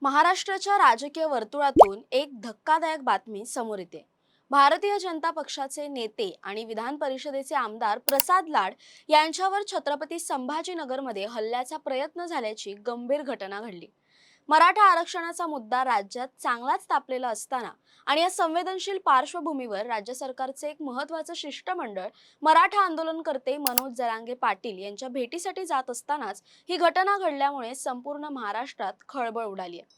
महाराष्ट्राच्या राजकीय वर्तुळातून एक धक्कादायक बातमी समोर येते। भारतीय जनता पक्षाचे नेते आणि विधान परिषदेचे आमदार प्रसाद लाड यांच्यावर छत्रपती संभाजीनगरमध्ये हल्ल्याचा प्रयत्न झाल्याची गंभीर घटना घडली। मराठा आरक्षणाचा मुद्दा राज्यात चांगलाच तापलेला असताना आणि या संवेदनशील पार्श्वभूमीवर राज्य सरकारचे एक महत्त्वाचं शिष्टमंडळ मराठा आंदोलनकर्ते मनोज जरांगे पाटील यांच्या भेटीसाठी जात असतानाच ही घटना घडल्यामुळे संपूर्ण महाराष्ट्रात खळबळ उडाली आहे।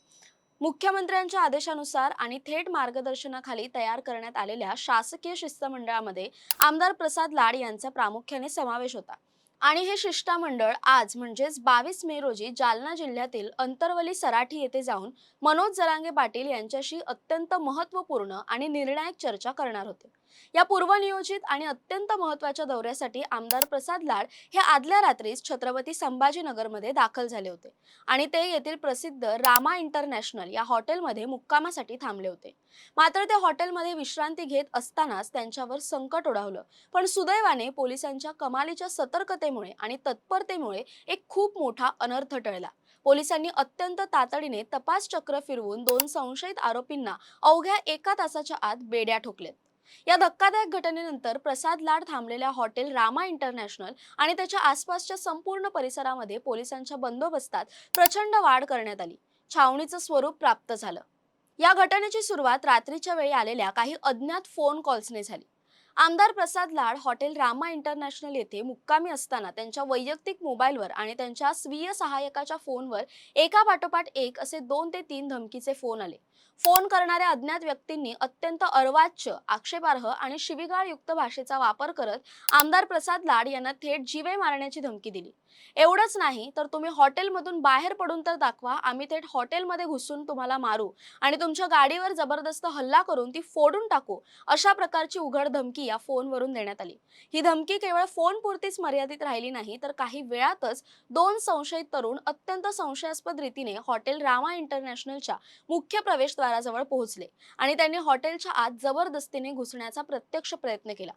मुख्यमंत्र्यांच्या आदेशानुसार आणि थेट मार्गदर्शनाखाली तयार करण्यात आलेल्या शासकीय शिष्टमंडळामध्ये आमदार प्रसाद लाड यांचा प्रामुख्याने समावेश होता। आणि हे शिष्टमंडळ आज म्हणजेच 22 मे रोजी जालना जिल्ह्यातील अंतरवली सराठी येथे जाऊन मनोज जरांगे पाटील यांच्याशी अत्यंत महत्त्वपूर्ण आणि निर्णायक चर्चा करणार होते। या पूर्वनियोजित आणि अत्यंत महत्त्वाच्या दौऱ्यासाठी आमदार प्रसाद लाड हे आदल्या रात्रीच छत्रपती संभाजीनगरमध्ये दाखल झाले होते आणि ते येथील प्रसिद्ध रामा इंटरनॅशनल या हॉटेलमध्ये मुक्कामासाठी थांबले होते। मात्र त्या हॉटेलमध्ये विश्रांती घेत असतानाच त्यांच्यावर संकट ओढावलं, पण सुदैवाने पोलिसांच्या कमालीच्या सतर्कतेमुळे आणि तत्परतेमुळे एक खूप मोठा अनर्थ टळला। पोलिसांनी अत्यंत तातडीने तपास चक्र फिरवून 2 संशयित आरोपींना अवघ्या 1 तासाच्या आत बेड्या ठोकल्यात। या धक्कादायक घटनेनंतर प्रसाद लाड थांबलेल्या हॉटेल रामा इंटरनॅशनल आणि त्याच्या आसपासच्या संपूर्ण परिसरामध्ये पोलिसांच्या बंदोबस्तात प्रचंड वाढ करण्यात आली। छावणीचं स्वरूप प्राप्त झालं। या घटनेची सुरुवात रात्रीच्या वेळी आलेल्या काही अज्ञात फोन कॉल्सने झाली। आमदार प्रसाद लाड हॉटेल रामा इंटरनॅशनल येथे मुक्कामी असताना त्यांच्या वैयक्तिक मोबाईलवर आणि त्यांच्या स्वीय सहाय्यकाच्या फोनवर एकापाठोपाठ एक असे 2 ते 3 धमकीचे फोन आले। फोन करणाऱ्या अज्ञात व्यक्तींनी अत्यंत अर्वाच्य, आक्षेपार्ह आणि शिवीगाळयुक्त भाषेचा वापर करत आमदार प्रसाद लाड यांना थेट जीवे मारण्याची धमकी दिली। एवढंच नाही तर तुम्ही हॉटेलमधून बाहेर पडून तर दाखवा, आम्ही थेट हॉटेलमध्ये घुसून तुम्हाला मारू आणि तुमच्या गाडीवर जबरदस्त हल्ला करून ती फोडून टाकू, अशा प्रकारची उघड धमकी या फोनवरून देण्यात आली। ही धमकी केवळ फोनपुरतीच मर्यादित राहिली नाही तर काही वेळातच 2 संशयित तरुण अत्यंत संशयास्पद रीतीने हॉटेल रामा इंटरनॅशनलच्या मुख्य प्रवेशद्वाराजवळ पोहोचले आणि त्यांनी हॉटेलच्या आत जबरदस्तीने घुसण्याचा प्रत्यक्ष प्रयत्न केला।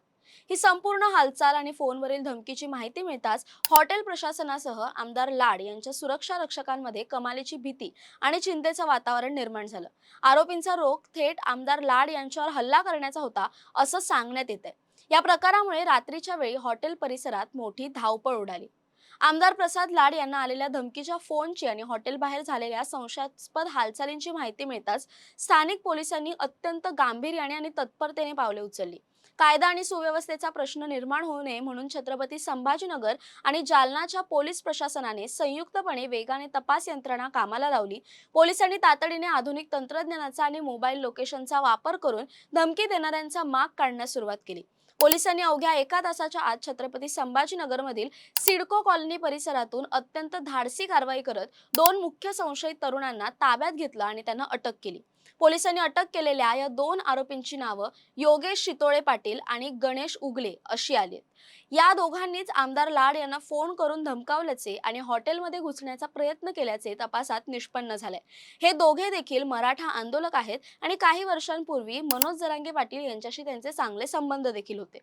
ही संपूर्ण हालचाल आणि फोनवरील धमकीची माहिती मिळताच हॉटेल प्रशासनासह आमदार लाड यांच्या सुरक्षा रक्षकांमध्ये कमालीची भीती आणि चिंतेचं वातावरण निर्माण झालं। आरोपींचा रोख थेट आमदार लाड यांच्यावर हल्ला करण्याचा होता असं सांगण्यात येतंय। या प्रकारामुळे रात्रीच्या वेळी हॉटेल परिसरात मोठी धावपळ उडाली। आमदार प्रसाद लाड यांना आलेल्या धमकीच्या फोनची आणि हॉटेल बाहेर झालेल्या संशयास्पद हालचालींची माहिती मिळताच स्थानिक पोलिसांनी अत्यंत गांभीर्याने आणि तत्परतेने पावले उचलली। कायदा आणि सुव्यवस्थेचा प्रश्न निर्माण होऊ नये म्हणून छत्रपती संभाजीनगर आणि जालनाच्या पोलीस प्रशासनाने संयुक्तपणे वेगाने तपास यंत्रणा कामाला लावली। पोलिसांनी तातडीने आधुनिक तंत्रज्ञानाचा आणि मोबाईल लोकेशनचा वापर करून धमकी देणाऱ्यांचा माग काढण्यास सुरुवात केली। पोलिसांनी अवघ्या 1 तासाच्या आत छत्रपती संभाजीनगरमधील सिडको कॉलनी परिसरातून अत्यंत धाडसी कारवाई करत 2 मुख्य संशयित तरुणांना ताब्यात घेतलं आणि त्यांना अटक केली। पोलिसांनी अटक केलेल्या या 2 आरोपींची नावं योगेश शितोळे पाटील आणि गणेश उगले अशी आली। या दोघांनीच आमदार लाड यांना फोन करून धमकावल्याचे आणि हॉटेलमध्ये घुसण्याचा प्रयत्न केल्याचे तपासात निष्पन्न झाले। हे दोघे देखील मराठा आंदोलक आहेत आणि काही वर्षांपूर्वी मनोज जरांगे पाटील यांच्याशी त्यांचे चांगले संबंध देखील होते।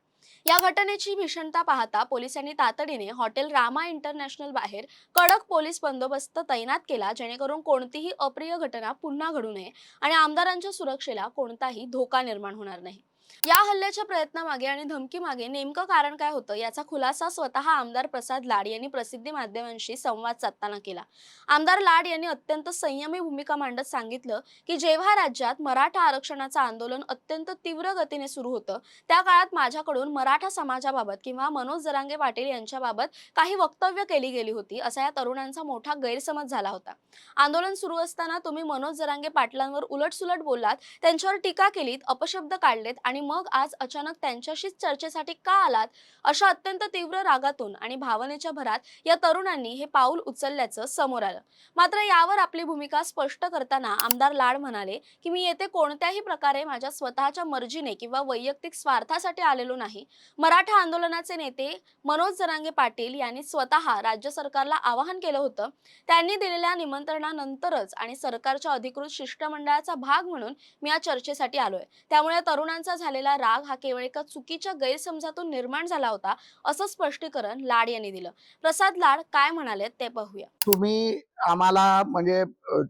या घटनेची भीषणता पाहता पोलिसांनी तातडीने हॉटेल रामा इंटरनॅशनल बाहेर कडक पोलीस बंदोबस्त तैनात केला, जेणेकरून कोणतीही अप्रिय घटना पुन्हा घडू नये आणि आमदारांच्या सुरक्षेला कोणताही धोका निर्माण होणार नाही। या हल्ल्याच्या प्रयत्नामागे आणि धमकीमागे नेमकं कारण काय होतं याचा खुलासा स्वतः आमदार प्रसाद लाड यांनी प्रसिद्धी माध्यमांशी संवाद साधताना केला। आमदार लाड यांनी अत्यंत संयमी भूमिका मांडत सांगितलं की जेव्हा राज्यात मराठा आरक्षणाचं आंदोलन अत्यंत तीव्र गतीने सुरू होतं त्या काळात माझ्याकडून मराठा समाजाबाबत किंवा मनोज जरांगे पाटील यांच्याबाबत काही वक्तव्य केली गेली होती, असा या तरुणांचा मोठा गैरसमज झाला होता। आंदोलन सुरू असताना तुम्ही मनोज जरांगे पाटलांवर उलटसुलट बोललात, त्यांच्यावर टीका केलीत, अपशब्द काढलेत आणि मग आज अचानक त्यांच्याशीच चर्चेसाठी का आलात, अशा अत्यंत तीव्र रागातून आणि भावनेच्या भरात या तरुणांनी हे पाऊल उचलल्याचं समोर आलं। मात्र यावर आपली भूमिका स्पष्ट करताना आमदार लाड म्हणाले की मी येथे कोणत्याही प्रकारे माझ्या स्वतःच्या मर्जीने किंवा वैयक्तिक स्वार्थासाठी आलेलो नाही। मराठा आंदोलनाचे नेते मनोज जरांगे पाटील यांनी स्वतः राज्य सरकारला आवाहन केलं होतं। त्यांनी दिलेल्या निमंत्रणानंतरच आणि सरकारच्या अधिकृत शिष्टमंडळाचा भाग म्हणून मी या चर्चेसाठी आलोय। त्यामुळे तरुणांचा झालेला राग हा केवळ एका चुकीच्या गैरसमजातून निर्माण झाला होता, असं स्पष्टीकरण लाड यांनी दिलं. प्रसाद लाड काय म्हणाले ते पाहूया. तुम्ही आम्हाला म्हणजे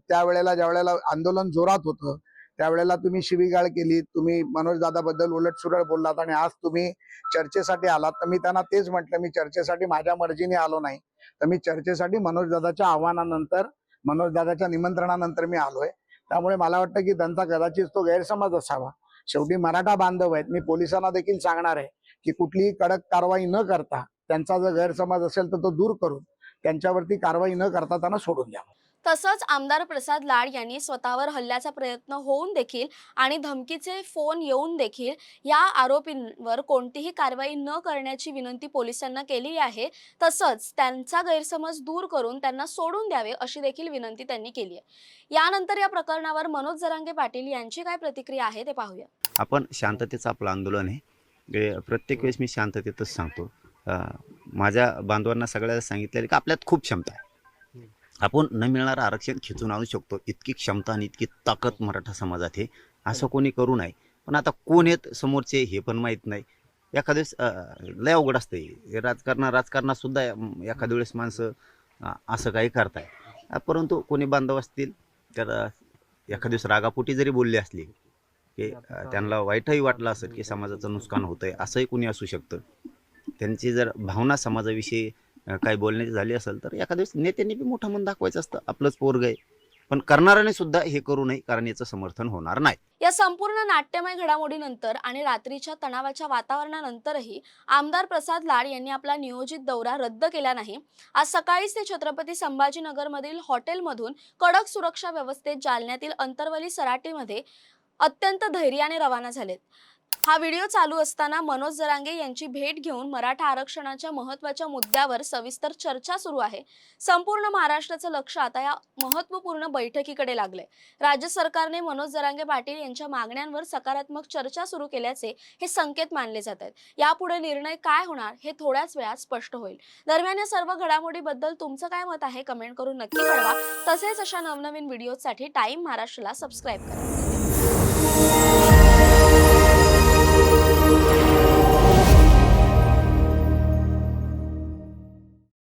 त्यावेळेला ज्यावेळेला आंदोलन जोरात होतं त्यावेळेला तुम्ही शिवीगाळ केली, तुम्ही मनोज दादाबद्दल उलटसुलट बोललात आणि आज तुम्ही चर्चेसाठी आलात. तर मी त्यांना तेच म्हटलं, मी चर्चेसाठी माझ्या मर्जीने आलो नाही, तर मी चर्चेसाठी मनोज दादाच्या आव्हानानंतर, मनोज दादाच्या निमंत्रणानंतर मी आलोय. त्यामुळे मला वाटतं की त्यांचा कदाचित तो गैरसमज असावा. शेवटी मराठा बांधव आहेत. मी पोलिसांना देखील सांगणार आहे की कुठलीही कडक कारवाई न करता त्यांचा जर गैरसमज असेल तर तो दूर करून त्यांच्यावरती कारवाई न करता त्यांना सोडून द्यावं. तसंच आमदार प्रसाद लाड यांनी स्वतःवर हल्ल्याचा प्रयत्न होऊन देखील आणि धमकीचे फोन येऊन देखील या आरोपींवर कोणतीही कारवाई न करण्याची विनंती पोलिसांना केली आहे. तसंच त्यांचा गैरसमज दूर करून त्यांना सोडून द्यावे अशी देखील विनंती त्यांनी केली आहे. यानंतर या प्रकरणावर मनोज जरांगे पाटील यांची काय प्रतिक्रिया आहे ते पाहूया. आपण शांततेचं आपलं आंदोलन आहे. प्रत्येक वेळेस मी शांततेतच सांगतो. माझ्या बांधवांना सगळ्याला सांगितलेलं की आपल्यात खूप क्षमता आहे. आपण न मिळणारं आरक्षण खेचून आणू शकतो. इतकी क्षमता आणि इतकी ताकद मराठा समाजात आहे. असं कोणी करू नये. पण आता कोण आहेत समोरचे हे पण माहीत नाही. एखाद्या वेळेस लय अवघड असतं हे. राजकारणात सुद्धा एखाद्या वेळेस माणसं असं काही करताय. परंतु कोणी बांधव असतील तर एखाद्या वेळेस रागापोटी जरी बोलले असले की त्यांना वाईटही वाटलं असेल की समाजाचं नुकसान होतंय, असंही कोणी असू शकतं. त्यांची जर भावना समाजाविषयी काही बोलण्याची झाली असेल तर एखाद्या वेळेस नेत्यांनी बी मोठं मन दाखवायचं असतं. आपलंच पोरग आहे. पण करणाऱ्याने सुद्धा हे करू नये, कारण याचं समर्थन होणार नाही. या संपूर्ण नाट्यमय घडामोडीनंतर आणि रात्रीच्या तणावाच्या वातावरणानंतरही आमदार प्रसाद लाड यांनी आपला नियोजित दौरा रद्द केला नाही. आज सकाळीच ते छत्रपती संभाजीनगरमधील हॉटेलमधून कडक सुरक्षा व्यवस्थेत जालन्यातील अंतरवली सराटीमध्ये अत्यंत धैर्याने रवाना झालेत. हा व्हिडिओ चालू असताना मनोज जरांगे यांची भेट घेऊन मराठा आरक्षणाच्या महत्त्वाच्या मुद्द्यावर सविस्तर चर्चा सुरू आहे. संपूर्ण महाराष्ट्राचं लक्ष आता या महत्त्वपूर्ण बैठकीकडे लागलंय. राज्य सरकारने मनोज जरांगे पाटील यांच्या मागण्यांवर सकारात्मक चर्चा सुरू केल्याचे हे संकेत मानले जात आहेत. यापुढे निर्णय काय होणार हे थोड्याच वेळात स्पष्ट होईल. दरम्यान या सर्व घडामोडीबद्दल तुमचं काय मत आहे कमेंट करून नक्की कळवा. तसेच अशा नवनवीन व्हिडिओसाठी टाइम महाराष्ट्राला सबस्क्राईब करा.